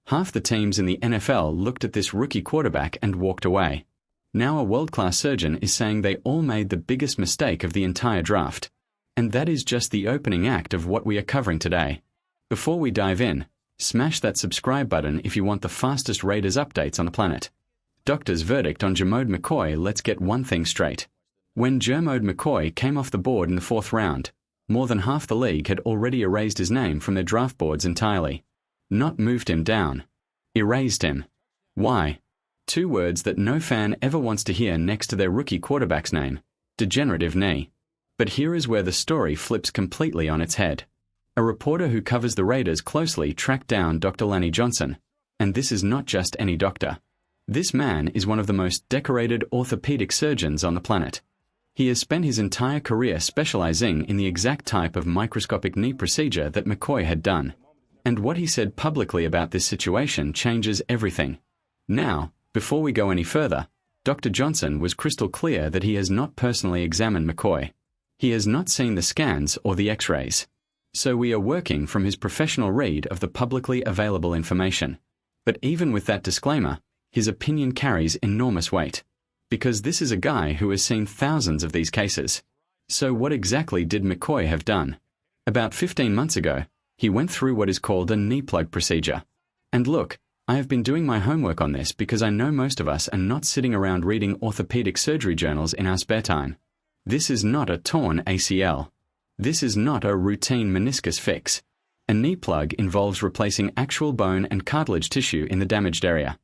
Half the teams in the NFL looked at this rookie quarterback and walked away. Now a world-class surgeon is saying they all made the biggest mistake of the entire draft. And that is just the opening act of what we are covering today. Before we dive in, smash that subscribe button if you want the fastest Raiders updates on the planet. Doctor's verdict on Jermode McCoy. Let's get one thing straight. When Jermode McCoy came off the board in the 4th round, more than half the league had already erased his name from their draft boards entirely. Not moved him down. Erased him. Why? 2 words that no fan ever wants to hear next to their rookie quarterback's name: degenerative knee. But here is where the story flips completely on its head. A reporter who covers the Raiders closely tracked down Dr. Lanny Johnson. And this is not just any doctor. This man is one of the most decorated orthopedic surgeons on the planet. He has spent his entire career specializing in the exact type of microscopic knee procedure that McCoy had done. And what he said publicly about this situation changes everything. Now, before we go any further, Dr. Johnson was crystal clear that he has not personally examined McCoy. He has not seen the scans or the x-rays. So we are working from his professional read of the publicly available information. But even with that disclaimer, his opinion carries enormous weight. Because this is a guy who has seen thousands of these cases. So what exactly did McCoy have done? About 15 months ago, he went through what is called a knee plug procedure. And look, I have been doing my homework on this because I know most of us are not sitting around reading orthopedic surgery journals in our spare time. This is not a torn ACL. This is not a routine meniscus fix. A knee plug involves replacing actual bone and cartilage tissue in the damaged area.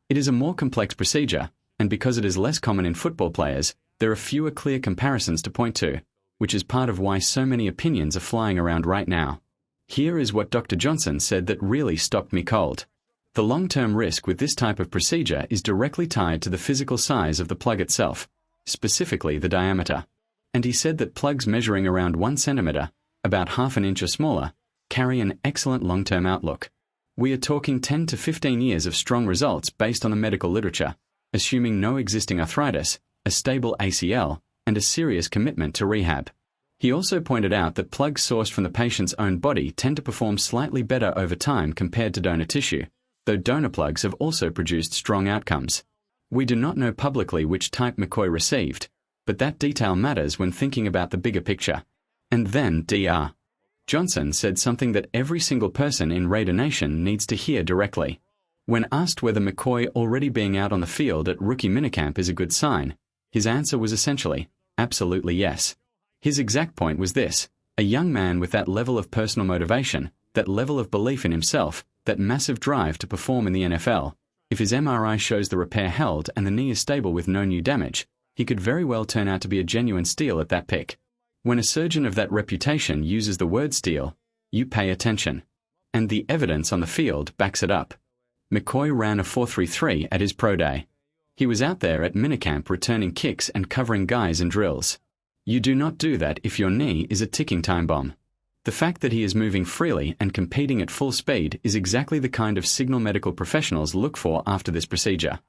It is a more complex procedure, and because it is less common in football players, there are fewer clear comparisons to point to, which is part of why so many opinions are flying around right now. Here is what Dr. Johnson said that really stopped me cold. The long-term risk with this type of procedure is directly tied to the physical size of the plug itself, specifically the diameter. And he said that plugs measuring around 1 centimeter, about half an inch or smaller, carry an excellent long-term outlook. We are talking 10 to 15 years of strong results based on the medical literature, assuming no existing arthritis, a stable ACL, and a serious commitment to rehab. He also pointed out that plugs sourced from the patient's own body tend to perform slightly better over time compared to donor tissue, though donor plugs have also produced strong outcomes. We do not know publicly which type McCoy received, but that detail matters when thinking about the bigger picture. And then Dr. Johnson said something that every single person in Raider Nation needs to hear directly. When asked whether McCoy already being out on the field at rookie minicamp is a good sign, his answer was essentially, absolutely yes. His exact point was this: a young man with that level of personal motivation, that level of belief in himself, that massive drive to perform in the NFL, if his MRI shows the repair held and the knee is stable with no new damage, he could very well turn out to be a genuine steal at that pick. When a surgeon of that reputation uses the word steal, you pay attention. And the evidence on the field backs it up. McCoy ran a 4.33 at his pro day. He was out there at minicamp returning kicks and covering guys in drills. You do not do that if your knee is a ticking time bomb. The fact that he is moving freely and competing at full speed is exactly the kind of signal medical professionals look for after this procedure.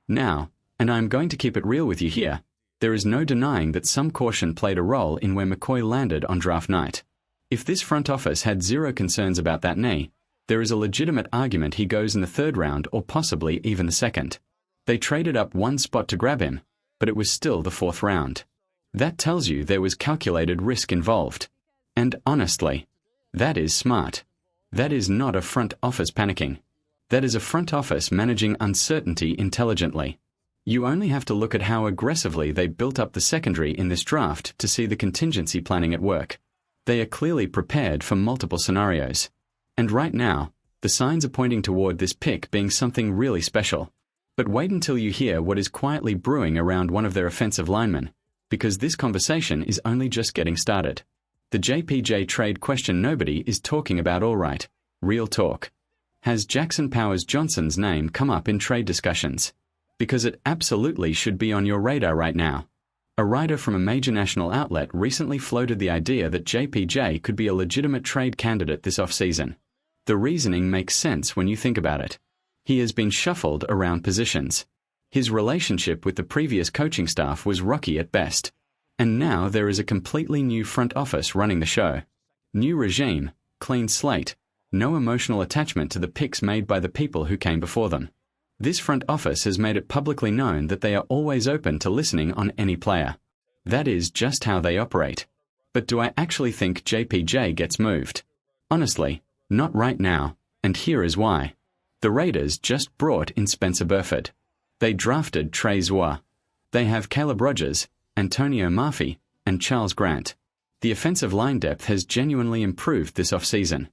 Now, and I am going to keep it real with you here, there is no denying that some caution played a role in where McCoy landed on draft night. If this front office had zero concerns about that knee, there is a legitimate argument he goes in the 3rd round or possibly even the 2nd. They traded up 1 spot to grab him, but it was still the 4th round. That tells you there was calculated risk involved. And honestly, that is smart. That is not a front office panicking. That is a front office managing uncertainty intelligently. You only have to look at how aggressively they built up the secondary in this draft to see the contingency planning at work. They are clearly prepared for multiple scenarios. And right now, the signs are pointing toward this pick being something really special. But wait until you hear what is quietly brewing around one of their offensive linemen, because this conversation is only just getting started. The JPJ trade question nobody is talking about. All right, real talk. Has Jackson Powers Johnson's name come up in trade discussions? Because it absolutely should be on your radar right now. A writer from a major national outlet recently floated the idea that JPJ could be a legitimate trade candidate this offseason. The reasoning makes sense when you think about it. He has been shuffled around positions. His relationship with the previous coaching staff was rocky at best. And now there is a completely new front office running the show. New regime, clean slate, No emotional attachment to the picks made by the people who came before them. This front office has made it publicly known that they are always open to listening on any player. That is just how they operate. But do I actually think JPJ gets moved? Honestly, not right now, and here is why. The Raiders just brought in Spencer Burford. They drafted Trey Zoa. They have Caleb Rogers, Antonio Murphy, and Charles Grant. The offensive line depth has genuinely improved this offseason.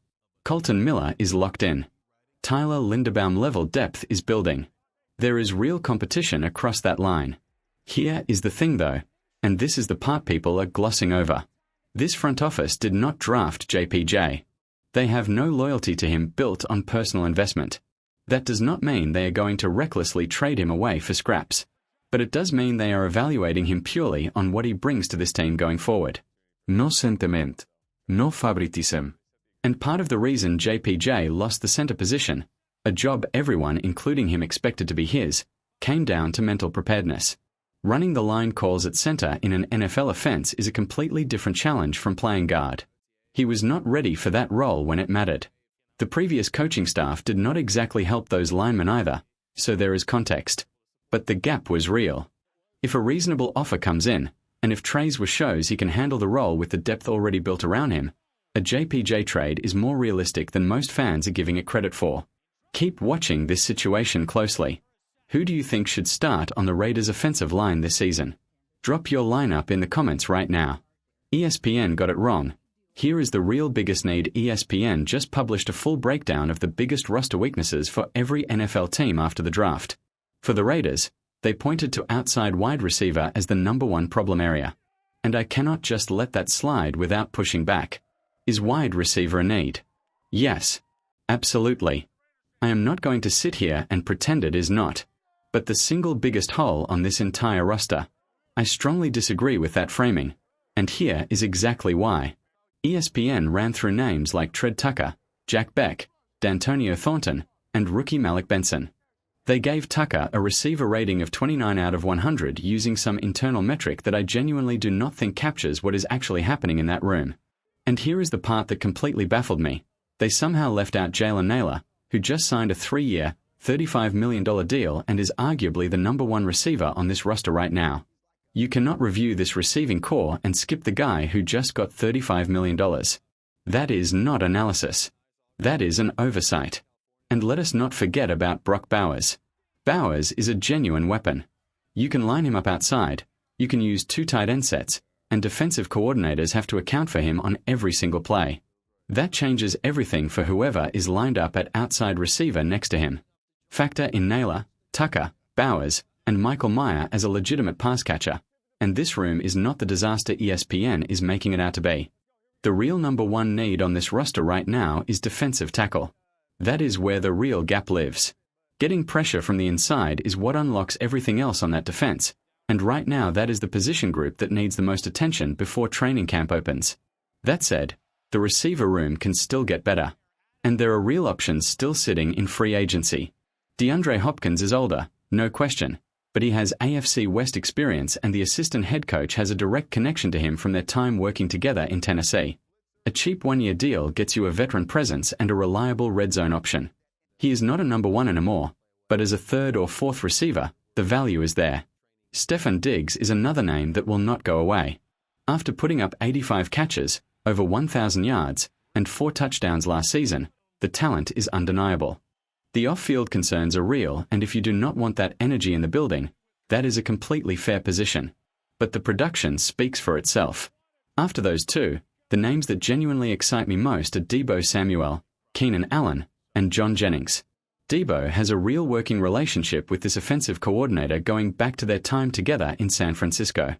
Colton Miller is locked in. Tyler Linderbaum-level depth is building. There is real competition across that line. Here is the thing though, and this is the part people are glossing over. This front office did not draft JPJ. They have no loyalty to him built on personal investment. That does not mean they are going to recklessly trade him away for scraps. But it does mean they are evaluating him purely on what he brings to this team going forward. No sentiment. No favoritism. And part of the reason JPJ lost the center position, a job everyone, including him, expected to be his, came down to mental preparedness. Running the line calls at center in an NFL offense is a completely different challenge from playing guard. He was not ready for that role when it mattered. The previous coaching staff did not exactly help those linemen either, so there is context. But the gap was real. If a reasonable offer comes in, and if Trey Zoa shows he can handle the role with the depth already built around him, a JPJ trade is more realistic than most fans are giving it credit for. Keep watching this situation closely. Who do you think should start on the Raiders' offensive line this season? Drop your lineup in the comments right now. ESPN got it wrong. Here is the real biggest need. ESPN just published a full breakdown of the biggest roster weaknesses for every NFL team after the draft. For the Raiders, they pointed to outside wide receiver as the #1 problem area. And I cannot just let that slide without pushing back. Is wide receiver a need? Yes. Absolutely. I am not going to sit here and pretend it is not. But the single biggest hole on this entire roster. I strongly disagree with that framing. And here is exactly why. ESPN ran through names like Trey Tucker, Jack Beck, D'Antonio Thornton, and rookie Malik Benson. They gave Tucker a receiver rating of 29 out of 100 using some internal metric that I genuinely do not think captures what is actually happening in that room. And here is the part that completely baffled me. They somehow left out Jalen Nailor, who just signed a 3-year, $35 million deal and is arguably the #1 receiver on this roster right now. You cannot review this receiving core and skip the guy who just got $35 million. That is not analysis. That is an oversight. And let us not forget about Brock Bowers. Bowers is a genuine weapon. You can line him up outside, you can use 2 tight end sets, and defensive coordinators have to account for him on every single play. That changes everything for whoever is lined up at outside receiver next to him. Factor in Nailor, Tucker, Bowers, and Michael Mayer as a legitimate pass catcher, and this room is not the disaster ESPN is making it out to be. The real #1 need on this roster right now is defensive tackle. That is where the real gap lives. Getting pressure from the inside is what unlocks everything else on that defense, and right now that is the position group that needs the most attention before training camp opens. That said, the receiver room can still get better, and there are real options still sitting in free agency. DeAndre Hopkins is older, no question, but he has AFC West experience and the assistant head coach has a direct connection to him from their time working together in Tennessee. A cheap 1-year deal gets you a veteran presence and a reliable red zone option. He is not a #1 anymore, but as a 3rd or 4th receiver, the value is there. Stefon Diggs is another name that will not go away. After putting up 85 catches, over 1,000 yards, and 4 touchdowns last season, the talent is undeniable. The off-field concerns are real, and if you do not want that energy in the building, that is a completely fair position. But the production speaks for itself. After those 2, the names that genuinely excite me most are Deebo Samuel, Keenan Allen, and John Jennings. Deebo has a real working relationship with this offensive coordinator going back to their time together in San Francisco.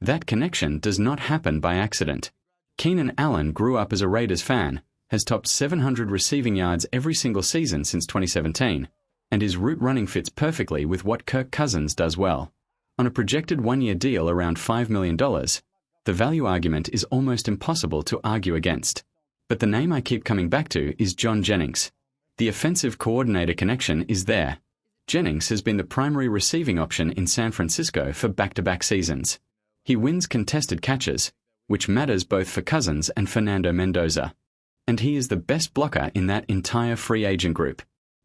That connection does not happen by accident. Keenan Allen grew up as a Raiders fan, has topped 700 receiving yards every single season since 2017, and his route running fits perfectly with what Kirk Cousins does well. On a projected 1-year deal around $5 million, the value argument is almost impossible to argue against. But the name I keep coming back to is John Jennings. The offensive coordinator connection is there. Jennings has been the primary receiving option in San Francisco for back-to-back seasons. He wins contested catches, which matters both for Cousins and Fernando Mendoza. and he is the best blocker in that entire free agent group.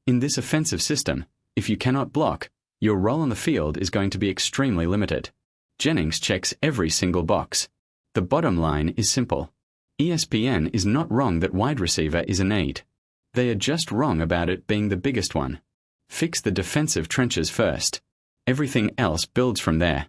In this offensive system, if you cannot block, your role on the field is going to be extremely limited. Jennings checks every single box. The bottom line is simple. ESPN is not wrong that wide receiver is a need. They are just wrong about it being the biggest one. Fix the defensive trenches first. Everything else builds from there.